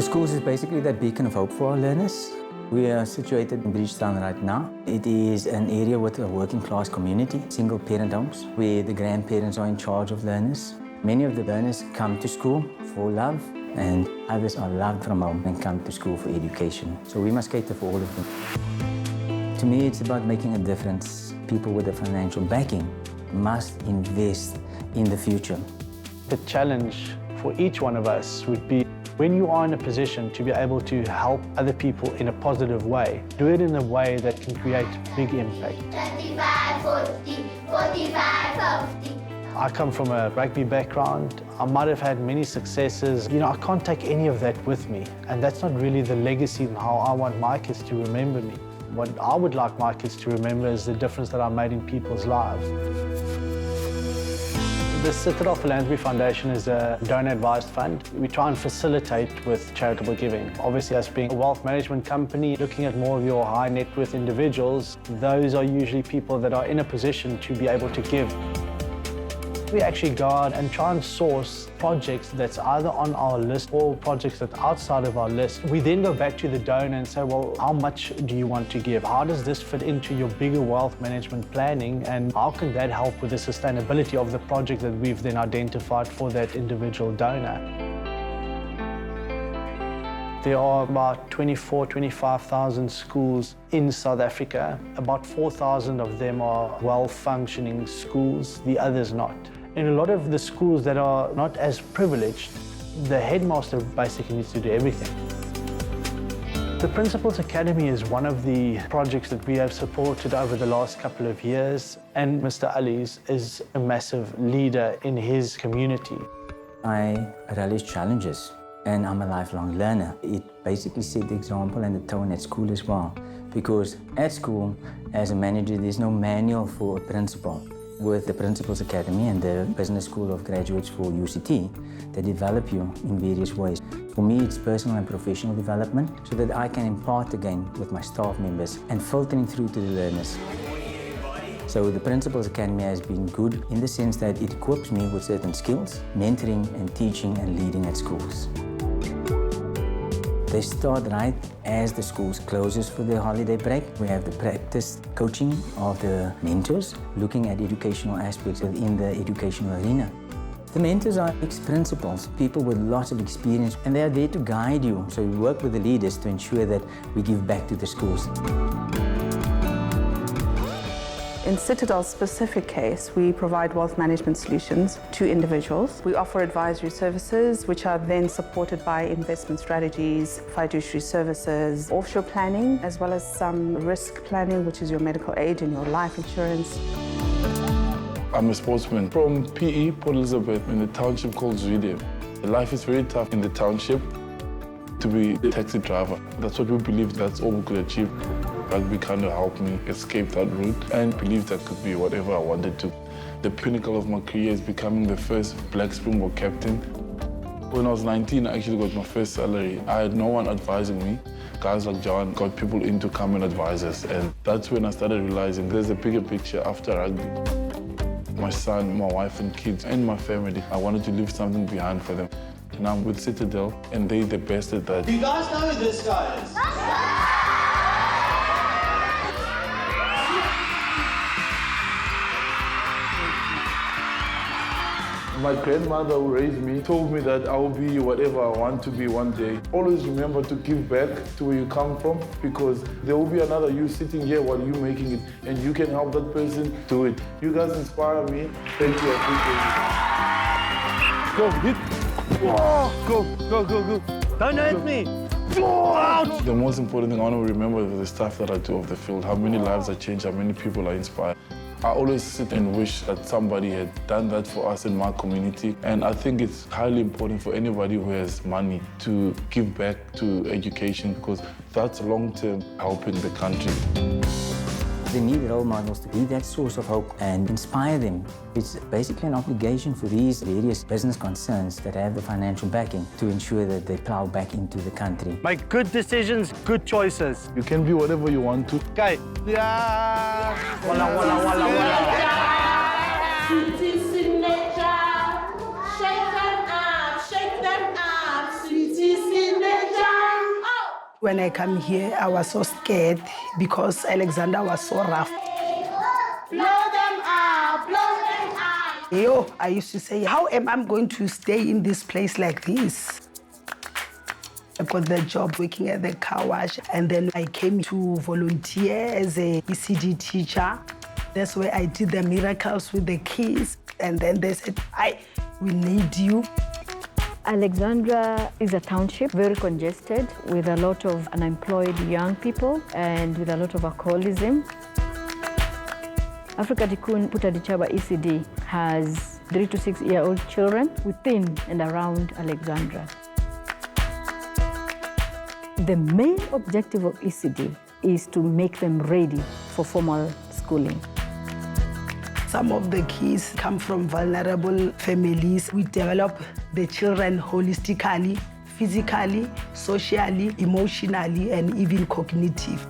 schools is basically that beacon of hope for our learners. We are situated in Bridgetown right now. It is an area with a working class community, single parent homes, where the grandparents are in charge of learners. Many of the learners come to school for love, and others are loved from home and come to school for education. So we must cater for all of them. To me, it's about making a difference. People with the financial backing must invest in the future. The challenge for each one of us would be, when you are in a position to be able to help other people in a positive way, do it in a way that can create big impact. 25, 40, 45, 50. I come from a rugby background. I might have had many successes. I can't take any of that with me. And that's not really the legacy and how I want my kids to remember me. What I would like my kids to remember is the difference that I made in people's lives. The Citadel Philanthropy Foundation is a donor-advised fund. We try and facilitate with charitable giving. Obviously, us being a wealth management company, looking at more of your high net worth individuals, those are usually people that are in a position to be able to give. We actually go out and try and source projects that's either on our list or projects that's outside of our list. We then go back to the donor and say, well, how much do you want to give? How does this fit into your bigger wealth management planning? And how can that help with the sustainability of the project that we've then identified for that individual donor? There are about 25,000 schools in South Africa. About 4,000 of them are well-functioning schools, the others not. In a lot of the schools that are not as privileged, the headmaster basically needs to do everything. The Principal's Academy is one of the projects that we have supported over the last couple of years, and Mr. Ali's is a massive leader in his community. I relish challenges, and I'm a lifelong learner. It basically set the example and the tone at school as well, because at school, as a manager, there's no manual for a principal. With the Principal's Academy and the Business School of Graduates for UCT, they develop you in various ways. For me, it's personal and professional development so that I can impart again with my staff members and filtering through to the learners. So the Principal's Academy has been good in the sense that it equips me with certain skills, mentoring and teaching and leading at schools. They start right as the schools closes for their holiday break. We have the practice coaching of the mentors, looking at educational aspects within the educational arena. The mentors are ex-principals, people with lots of experience, and they are there to guide you. So we work with the leaders to ensure that we give back to the schools. In Citadel's specific case, we provide wealth management solutions to individuals. We offer advisory services, which are then supported by investment strategies, fiduciary services, offshore planning, as well as some risk planning, which is your medical aid and your life insurance. I'm a sportsman from PE, Port Elizabeth, in the township called Zweden. Life is very tough in the township to be a taxi driver. That's what we believe that's all we could achieve. Rugby kind of helped me escape that route and believe that could be whatever I wanted to. The pinnacle of my career is becoming the first Black Springbok captain. When I was 19, I actually got my first salary. I had no one advising me. Guys like John got people in to come and advise us, and that's when I started realizing there's a bigger picture after rugby. My son, my wife and kids, and my family, I wanted to leave something behind for them. Now I'm with Citadel, and they're the best at that. Do you guys know who this guy is? My grandmother who raised me told me that I will be whatever I want to be one day. Always remember to give back to where you come from, because there will be another you sitting here while you're making it, and you can help that person do it. You guys inspire me. Thank you. I appreciate it. Go, hit. Go. Don't hit me. Out. The most important thing I want to remember is the stuff that I do off the field, how many lives I change, how many people I inspire. I always sit and wish that somebody had done that for us in my community. And I think it's highly important for anybody who has money to give back to education, because that's long-term helping the country. They need role models to be that source of hope and inspire them. It's basically an obligation for these various business concerns that have the financial backing to ensure that they plow back into the country. Make good decisions, good choices. You can be whatever you want to. Okay. Yeah. Walla. Sweetie signature, shake them up, sweetie signature. When I come here, I was so scared because Alexander was so rough. Blow them up, blow them up. Yo, I used to say, how am I going to stay in this place like this? I got the job working at the car wash, and then I came to volunteer as a ECD teacher. That's where I did the miracles with the kids. And then they said, we need you. Alexandra is a township, very congested, with a lot of unemployed young people and with a lot of alcoholism. Africa Tikkun Putadichaba ECD has 3 to 6 year old children within and around Alexandra. The main objective of ECD is to make them ready for formal schooling. Some of the kids come from vulnerable families. We develop the children holistically, physically, socially, emotionally, and even cognitive.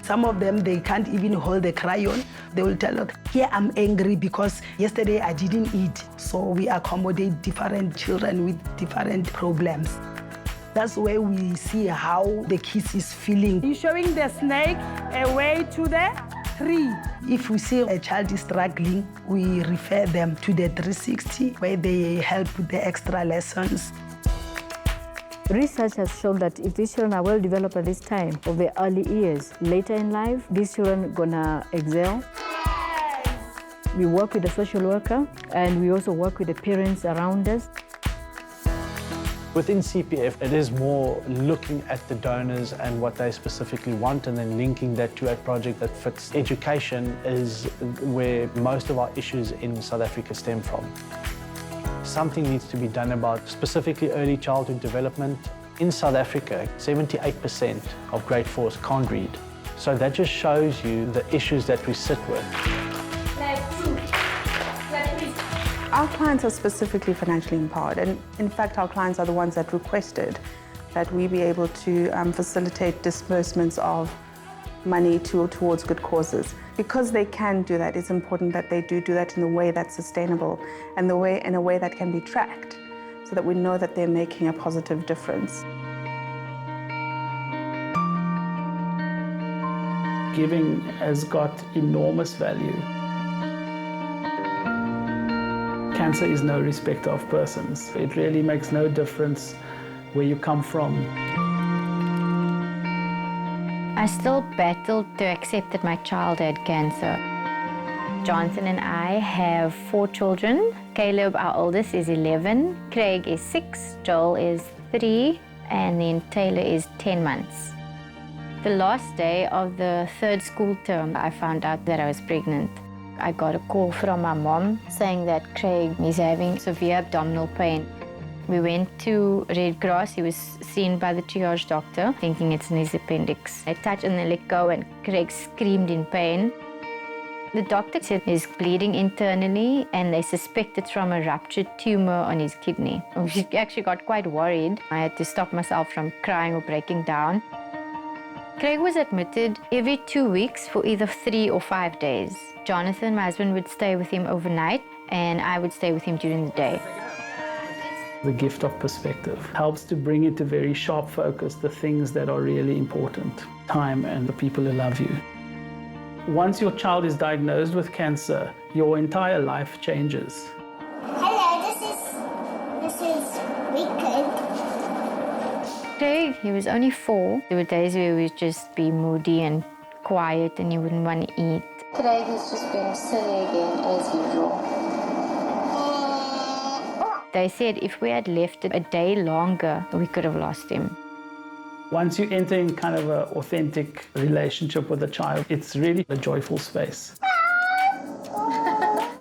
Some of them, they can't even hold the crayon. They will tell us, here I'm angry because yesterday I didn't eat. So we accommodate different children with different problems. That's where we see how the kids is feeling. You're showing the snake a way to the tree. If we see a child is struggling, we refer them to the 360, where they help with the extra lessons. Research has shown that if these children are well developed at this time of their early years, later in life, these children are gonna excel. We work with the social worker, and we also work with the parents around us. Within CPF, it is more looking at the donors and what they specifically want, and then linking that to a project that fits. Education is where most of our issues in South Africa stem from. Something needs to be done about specifically early childhood development. In South Africa, 78% of grade 4s can't read. So that just shows you the issues that we sit with. Our clients are specifically financially empowered, and in fact our clients are the ones that requested that we be able to facilitate disbursements of money towards good causes. Because they can do that, it's important that they do that in a way that's sustainable and in a way that can be tracked, so that we know that they're making a positive difference. Giving has got enormous value. Cancer is no respecter of persons. It really makes no difference where you come from. I still battled to accept that my child had cancer. Jonathan and I have 4 children. Caleb, our oldest, is 11. Craig is 6. Joel is 3. And then Taylor is 10 months. The last day of the 3rd school term, I found out that I was pregnant. I got a call from my mom saying that Craig is having severe abdominal pain. We went to Red Cross. He was seen by the triage doctor, thinking it's in his appendix. I touched and then let go, and Craig screamed in pain. The doctor said he's bleeding internally, and they suspect it's from a ruptured tumor on his kidney. We actually got quite worried. I had to stop myself from crying or breaking down. Craig was admitted every 2 weeks for either 3 or 5 days. Jonathan, my husband, would stay with him overnight, and I would stay with him during the day. The gift of perspective helps to bring into very sharp focus the things that are really important. Time and the people who love you. Once your child is diagnosed with cancer, your entire life changes. Hello, this is Wicked. Craig, he was only 4. There were days where he would just be moody and quiet and he wouldn't want to eat. Craig is just being silly again, as usual. They said if we had left it a day longer, we could have lost him. Once you enter in kind of an authentic relationship with a child, it's really a joyful space.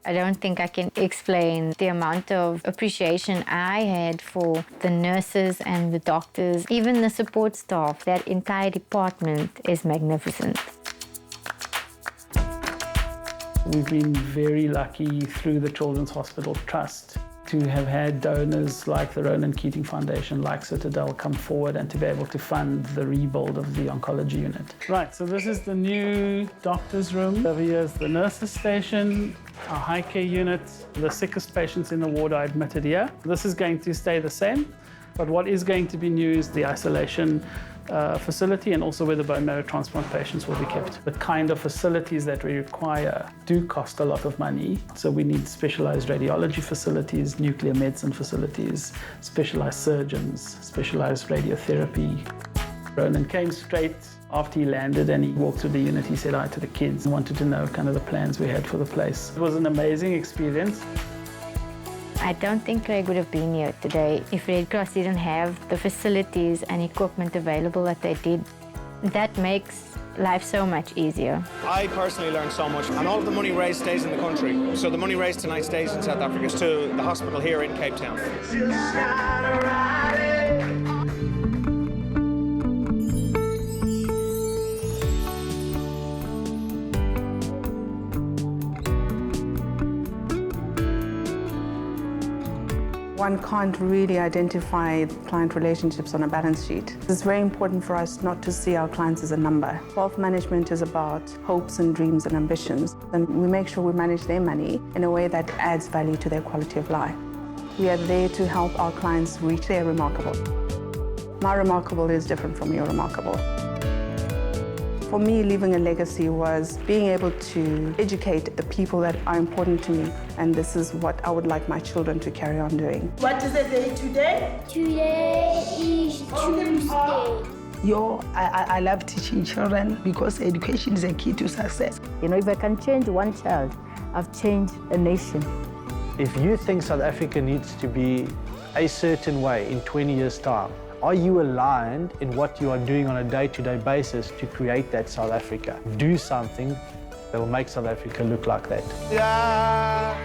I don't think I can explain the amount of appreciation I had for the nurses and the doctors, even the support staff. That entire department is magnificent. We've been very lucky through the Children's Hospital Trust to have had donors like the Ronan Keating Foundation, like Citadel, come forward and to be able to fund the rebuild of the oncology unit. Right, so this is the new doctor's room. Over here is the nurses' station, our high care unit. The sickest patients in the ward are admitted here. This is going to stay the same, but what is going to be new is the isolation facility and also where the bone marrow transplant patients will be kept. The kind of facilities that we require do cost a lot of money. So we need specialized radiology facilities, nuclear medicine facilities, specialized surgeons, specialized radiotherapy. Ronan came straight after he landed and he walked through the unit. He said hi to the kids and wanted to know kind of the plans we had for the place. It was an amazing experience. I don't think Craig would have been here today if Red Cross didn't have the facilities and equipment available that they did. That makes life so much easier. I personally learned so much, and all of the money raised stays in the country. So the money raised tonight stays in South Africa to the hospital here in Cape Town. One can't really identify client relationships on a balance sheet. It's very important for us not to see our clients as a number. Wealth management is about hopes and dreams and ambitions, and we make sure we manage their money in a way that adds value to their quality of life. We are there to help our clients reach their remarkable. My remarkable is different from your remarkable. For me, leaving a legacy was being able to educate the people that are important to me, and this is what I would like my children to carry on doing. What is the day today? Today is Tuesday. I love teaching children because education is a key to success. You know, if I can change one child, I've changed a nation. If you think South Africa needs to be a certain way in 20 years' time, are you aligned in what you are doing on a day-to-day basis to create that South Africa? Do something that will make South Africa look like that. Yeah.